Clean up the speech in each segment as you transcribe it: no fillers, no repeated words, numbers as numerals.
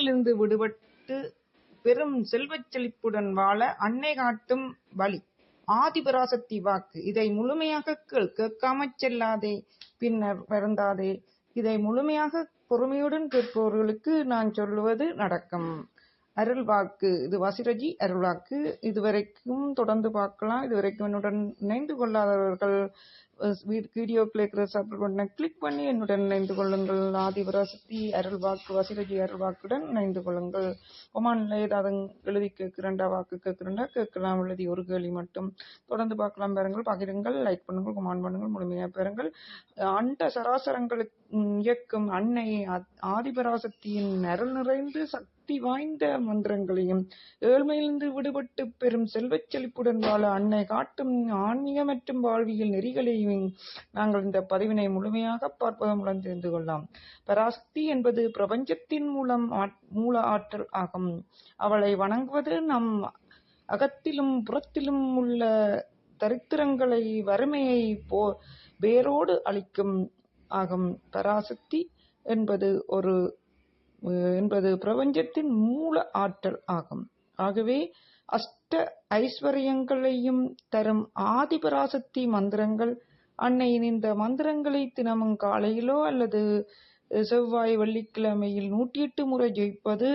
ஏழ்மையிலிருந்து விடுபட்டு பெரும் செல்வச் செழிப்புடன் வாழ அன்னை காட்டும் வழி. ஆதிபராசக்தி வாக்கு. இதை முழுமையாக கேள், கேட்காமற் செல்லாதே, பின்னர் வருந்தாதே. இதை முழுமையாக பொறுமையுடன் கேட்பவர்களுக்கு நான் சொல்லுவது நடக்கும். அருள் வாக்கு. இது வசிரஜி அருள்வாக்கு. இதுவரைக்கும் தொடர்ந்து பார்க்கலாம். இதுவரைக்கும் என்னுடன் இணைந்து கொள்ளாதவர்கள் வீடியோக்களை கிளிக் பண்ணி என்னுடன் இணைந்து கொள்ளுங்கள். ஆதிபராசக்தி அருள்வாக்கு, வசிரஜி அருள்வாக்குடன் இணைந்து கொள்ளுங்கள். கொமான்ல ஏதாவது எழுதி கேட்கிறண்டா, வாக்கு கேட்கிறண்டா கேட்கலாம். எழுதி ஒரு கேள்வி மட்டும் தொடர்ந்து பார்க்கலாம். பாருங்கள், பகிருங்கள், லைக் பண்ணுங்கள், கொமான் பண்ணுங்கள், முழுமையாக பாருங்கள். அண்ட சராசரங்களுக்கு இயக்கும் அன்னை ஆதிபராசக்தியின் அருள் நிறைந்து சக்தி வாய்ந்த மந்திரங்களையும் ஏழ்மையிலிருந்து விடுபட்டு பெரும் செல்வச் செழிப்புடன் வாழ அன்னை காட்டும் ஆன்மீக மற்றும் வாழ்வியல் நெறிகளையும் நாங்கள் இந்த பதிவினை முழுமையாக பார்ப்பதன் மூலம் தெரிந்து கொள்ளலாம். பராசக்தி என்பது பிரபஞ்சத்தின் மூல ஆற்றல் ஆகும். அவளை வணங்குவது நம் அகத்திலும் புறத்திலும் உள்ள தரித்திரங்களை, வறுமையை வேரோடு அழிக்கும் ஆகும். பராசக்தி என்பது பிரபஞ்சத்தின் மூல ஆற்றல் ஆகும். ஆகவே அஷ்ட ஐஸ்வர்யங்களையும் தரும் ஆதிபராசக்தி மந்திரங்கள். அன்னையின் இந்த மந்திரங்களை தினமும் காலையிலோ அல்லது செவ்வாய் வெள்ளிக்கிழமையில் 108 முறை ஜெயிப்பது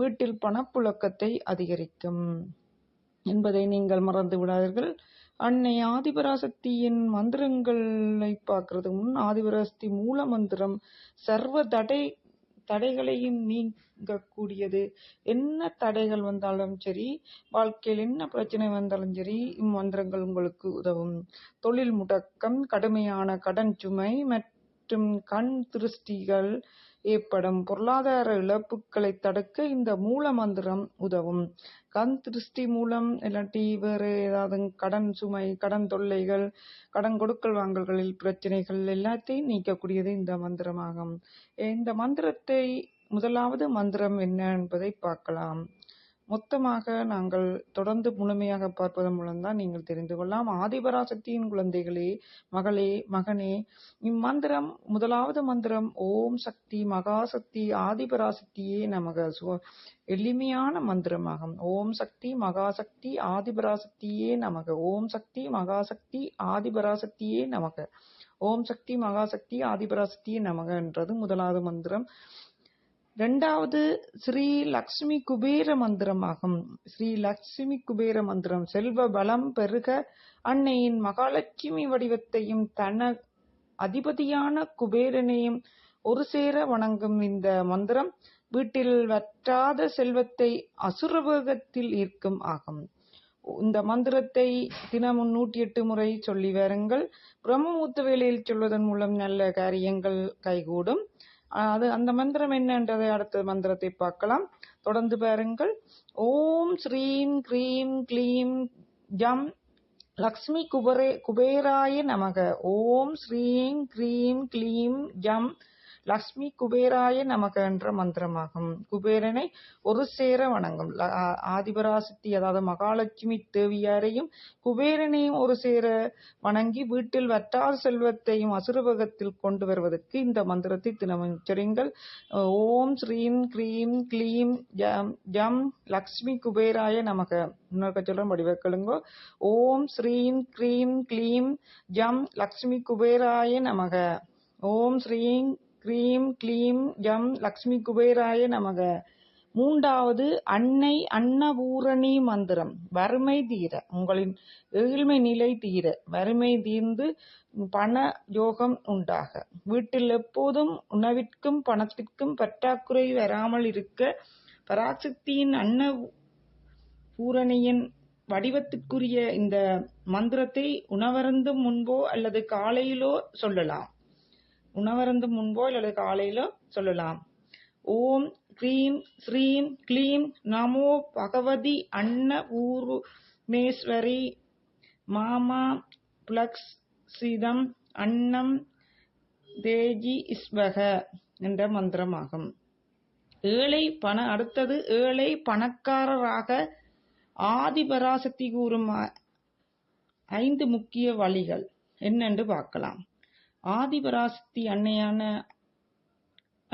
வீட்டில் பணப்புழக்கத்தை அதிகரிக்கும் என்பதை நீங்கள் மறந்து விடாதீர்கள். அன்னை ஆதிபராசக்தியின் மந்திரங்களை பார்க்கறது முன் ஆதிபராசக்தி மூல மந்திரம் சர்வ தடைகளையும் நீங்கக்கூடியது. என்ன தடைகள் வந்தாலும் சரி, வாழ்க்கையில் என்ன பிரச்சனை வந்தாலும் சரி, இம்மந்திரங்கள் உங்களுக்கு உதவும். தொழில் முடக்கம், கடுமையான கடன் சுமை மற்றும் கண் திருஷ்டிகள் ஏற்படும் பொருளாதார இழப்புகளை தடுக்க இந்த மூல மந்திரம் உதவும். கண் திருஷ்டி மூலம் இல்லாட்டி வேறு ஏதாவது கடன் சுமை, கடன் தொல்லைகள், கடன் கொடுக்கல் வாங்கல்களில் பிரச்சனைகள் எல்லாத்தையும் நீக்கக்கூடியது இந்த மந்திரமாகும். இந்த மந்திரத்தை முதலாவது மந்திரம் என்ன என்பதை பார்க்கலாம். மொத்தமாக நாங்கள் தொடர்ந்து முழுமையாக பார்ப்பதன் மூலம்தான் நீங்கள் தெரிந்து கொள்ளலாம். ஆதிபராசக்தியின் குழந்தைகளே, மகளே, மகனே, இம்மந்திரம் முதலாவது மந்திரம் ஓம் சக்தி மகாசக்தி ஆதிபராசக்தியே நமக. எளிமையான மந்திரமாகும். ஓம் சக்தி மகாசக்தி ஆதிபராசக்தியே நமக. ஓம் சக்தி மகாசக்தி ஆதிபராசக்தியே நமக. ஓம் சக்தி மகாசக்தி ஆதிபராசக்தியே நமக என்றது முதலாவது மந்திரம். இரண்டாவது ஸ்ரீ லக்ஷ்மி குபேர மந்திரமாகும். ஸ்ரீ லக்ஷ்மி குபேர மந்திரம் செல்வ பலம் பெருக அன்னையின் மகாலட்சுமி வடிவத்தையும் தன அதிபதியான குபேரனையும் ஒரு சேர வணங்கும் இந்த மந்திரம் வீட்டில் வற்றாத செல்வத்தை அசுரவேகத்தில் ஈர்க்கும் ஆகும். இந்த மந்திரத்தை தினமும் 108 முறை சொல்லி வாருங்கள். பிரம்மமுத்த வேளையில் சொல்வதன் மூலம் நல்ல காரியங்கள் கைகூடும். அந்த மந்திரம் என்னன்றதை அடுத்த மந்திரத்தை பார்க்கலாம். தொடர்ந்து பாருங்கள். ஓம் ஸ்ரீம் க்ரீம் க்ளீம் ஜம் லக்ஷ்மி குபேராய நமக. ஓம் ஸ்ரீம் க்ரீம் க்ளீம் ஜம் லக்ஷ்மி குபேராய நமக என்ற மந்திரமாகும். குபேரனை ஒரு சேர வணங்கும். ஆதிபராசக்தி அதாவது மகாலட்சுமி தேவியாரையும் குபேரனையும் ஒரு சேர வணங்கி வீட்டில் வற்றாத செல்வத்தையும் அசுரபகத்தில் கொண்டு வருவதற்கு இந்த மந்திரத்தை தினமும் உச்சரியுங்கள். ஓம் ஸ்ரீம் க்ரீம் க்ளீம் ஜம் லக்ஷ்மி குபேராய நமக. இன்னொரு சொல்றேன், வடிவக்கலுங்கோ. ஓம் ஸ்ரீம் க்ரீம் க்ளீம் ஜம் லக்ஷ்மி குபேராய நமக. ஓம் ஸ்ரீம் க்ரீம் க்ளீம் ஜம் லக்ஷ்மி குபேராய நமக. மூன்றாவது அன்னை அன்னபூரணி மந்திரம். வறுமை தீர, உங்களின் ஏழ்மை நிலை தீர, வறுமை தீர்ந்து பண யோகம் உண்டாக, வீட்டில் எப்போதும் உணவிற்கும் பணத்திற்கும் பற்றாக்குறை வராமல் இருக்க பராசக்தியின் அன்னபூரணியின் வடிவத்திற்குரிய இந்த மந்திரத்தை உணவருந்தும் முன்போ அல்லது காலையிலோ சொல்லலாம். ஓம் க்ரீம் ஸ்ரீம் க்ளீம் நமோ பகவதி அன்னபூர்ணேஸ்வரி மாமா பிளக்ஸ் சிதம் அன்னம் தேஜி இஸ்வக என்ற மந்திரமாகும். அடுத்தது ஏழை பணக்காரராக ஆதிபராசக்தி கூறும் 5 முக்கிய வழிகள் என்னென்று பார்க்கலாம். ஆதிபராசக்தி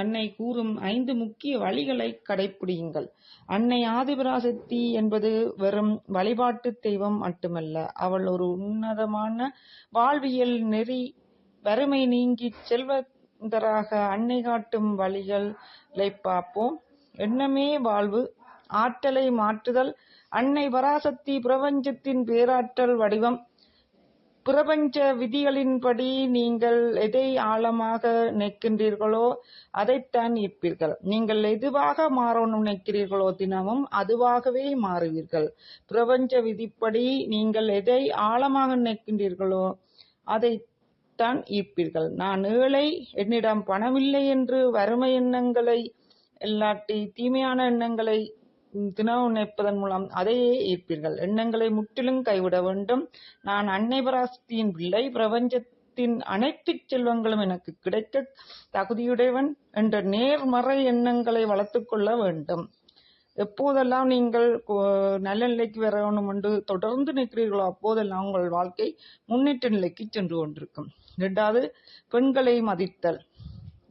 அன்னை கூறும் 5 முக்கிய வழிகளை கடைப்பிடியுங்கள். அன்னை ஆதிபராசக்தி என்பது வெறும் வழிபாட்டு தெய்வம் மட்டுமல்ல, அவள் ஒரு உன்னதமான வாழ்வியல் நெறி. வறுமை நீங்கி செல்வந்தராக அன்னை காட்டும் வழிகளை பார்ப்போம். எண்ணமே வாழ்வு, ஆற்றலை மாற்றுதல். அன்னை பராசக்தி பிரபஞ்சத்தின் பேராற்றல் வடிவம். பிரபஞ்ச விதிகளின்படி நீங்கள் எதை ஆழமாக நினைக்கின்றீர்களோ அதைத்தான் ஈர்ப்பீர்கள். நீங்கள் எதுவாக மாற நினைக்கிறீர்களோ தினமும் அதுவாகவே மாறுவீர்கள். பிரபஞ்ச விதிப்படி நீங்கள் எதை ஆழமாக நினைக்கின்றீர்களோ அதைத்தான் ஈர்ப்பீர்கள். நான் ஏழை, என்னிடம் பணமில்லை என்று வறுமை எண்ணங்களை இல்லாட்டி தீமையான எண்ணங்களை தினமும் நினைப்பதன் மூலம் அதையே ஈர்ப்பீர்கள். எண்ணங்களை முற்றிலும் கைவிட வேண்டும். நான் அன்னை பராசக்தியின் பிள்ளை, பிரபஞ்சத்தின் அனைத்து செல்வங்களும் எனக்கு கிடைக்க தகுதியுடையவன் என்ற நேர்மறை எண்ணங்களை வளர்த்துக் கொள்ள வேண்டும். எப்போதெல்லாம் நீங்கள் நல்ல நிலைக்கு வர வேண்டும் என்று தொடர்ந்து நிற்கிறீர்களோ அப்போதெல்லாம் உங்கள் வாழ்க்கை முன்னேற்ற நிலைக்கு சென்று கொண்டிருக்கும். 2வது, பெண்களை மதித்தல்.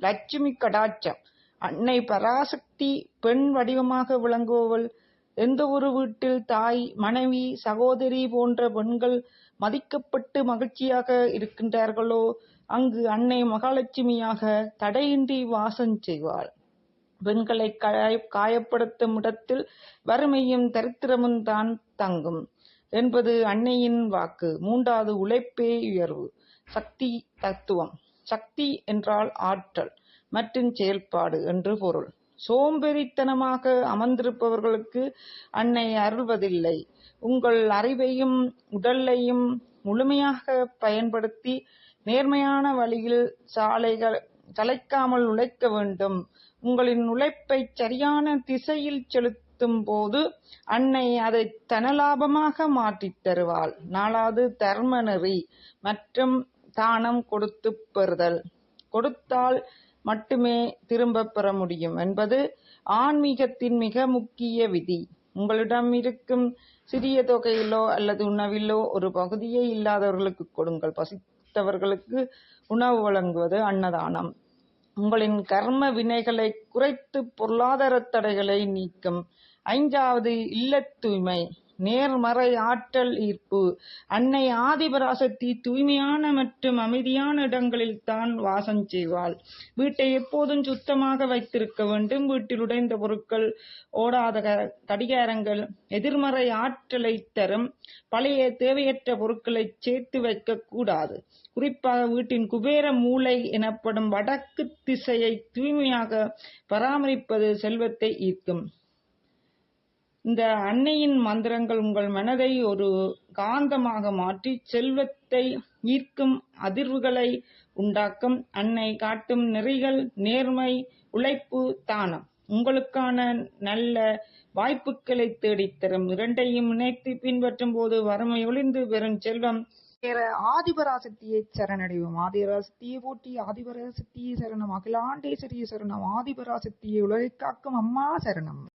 லட்சுமி கடாட்சம். அன்னை பராசக்தி பெண் வடிவமாக விளங்குபவள். எந்த ஒரு வீட்டில் தாய், மனைவி, சகோதரி போன்ற பெண்கள் மதிக்கப்பட்டு மகிழ்ச்சியாக இருக்கின்றார்களோ அங்கு அன்னை மகாலட்சுமியாக தடையின்றி வாசம் செய்வாள். பெண்களை காயப்படுத்தும் இடத்தில் வறுமையும் தரித்திரமும் தான் தங்கும் என்பது அன்னையின் வாக்கு. 3வது, உழைப்பே உயர்வு. சக்தி தத்துவம். சக்தி என்றால் ஆற்றல் மற்றும் செயல்பாடு என்று பொருள். சோம்பேறித்தனமாக அமர்ந்திருப்பவர்களுக்கு அன்னை அருள்வதில்லை. உங்கள் அறிவையும் உடலையும் முழுமையாக பயன்படுத்தி நேர்மையான வழியில் சளைக்காமல் உழைக்க வேண்டும். உங்களின் உழைப்பை சரியான திசையில் செலுத்தும் போது அன்னை அதை தனலாபமாக மாற்றித் தருவாள். 4வது, தர்ம நெறி மற்றும் தானம் கொடுத்து பெறுதல். கொடுத்தால் மட்டுமே திரும்ப பெற முடியும் என்பது ஆன்மீகத்தின் மிக முக்கிய விதி. உங்களிடம் இருக்கும் சிறிய தொகையிலோ அல்லது உணவிலோ ஒரு பகுதியை இல்லாதவர்களுக்கு கொடுங்கள். பசித்தவர்களுக்கு உணவு வழங்குவது அன்னதானம். உங்களின் கர்ம வினைகளை குறைத்து பொருளாதார தடைகளை நீக்கும். 5வது, இல்லத் தூய்மை. நேர்மறை ஆற்றல் ஈர்ப்பு. அன்னை ஆதிபராசக்தி தூய்மையான மற்றும் அமைதியான இடங்களில் தான் வாசம் செய்வாள். வீட்டை எப்போதும் சுத்தமாக வைத்திருக்க வேண்டும். வீட்டில் உடைந்த பொருட்கள், ஓடாத கடிகாரங்கள் எதிர்மறை ஆற்றலை தரும். பழைய தேவையற்ற பொருட்களை சேர்த்து வைக்க கூடாது. குறிப்பாக வீட்டின் குபேர மூலை எனப்படும் வடக்கு திசையை தூய்மையாக பராமரிப்பது செல்வத்தை ஈர்க்கும். இந்த அன்னையின் மந்திரங்கள் உங்கள் மனதை ஒரு காந்தமாக மாற்றி செல்வத்தை ஈர்க்கும் அதிர்வுகளை உண்டாக்கும். அன்னை காட்டும் நெறிகள் நேர்மை, உழைப்பு, தானம் உங்களுக்கான நல்ல வாய்ப்புகளை தேடித்தரும். 2ஐயும் இணைத்து பின்பற்றும் போது வறுமை ஒளிந்து பெறும் செல்வம். ஆதிபராசக்தியை சரணடைவோம். ஆதிபராசக்தியை போற்றி, ஆதிபராசக்தியை சரணம். அகிலாண்டேஸ்வரியை சரணம். ஆதிபராசக்தியை உலகை காக்கும் அம்மா சரணம்.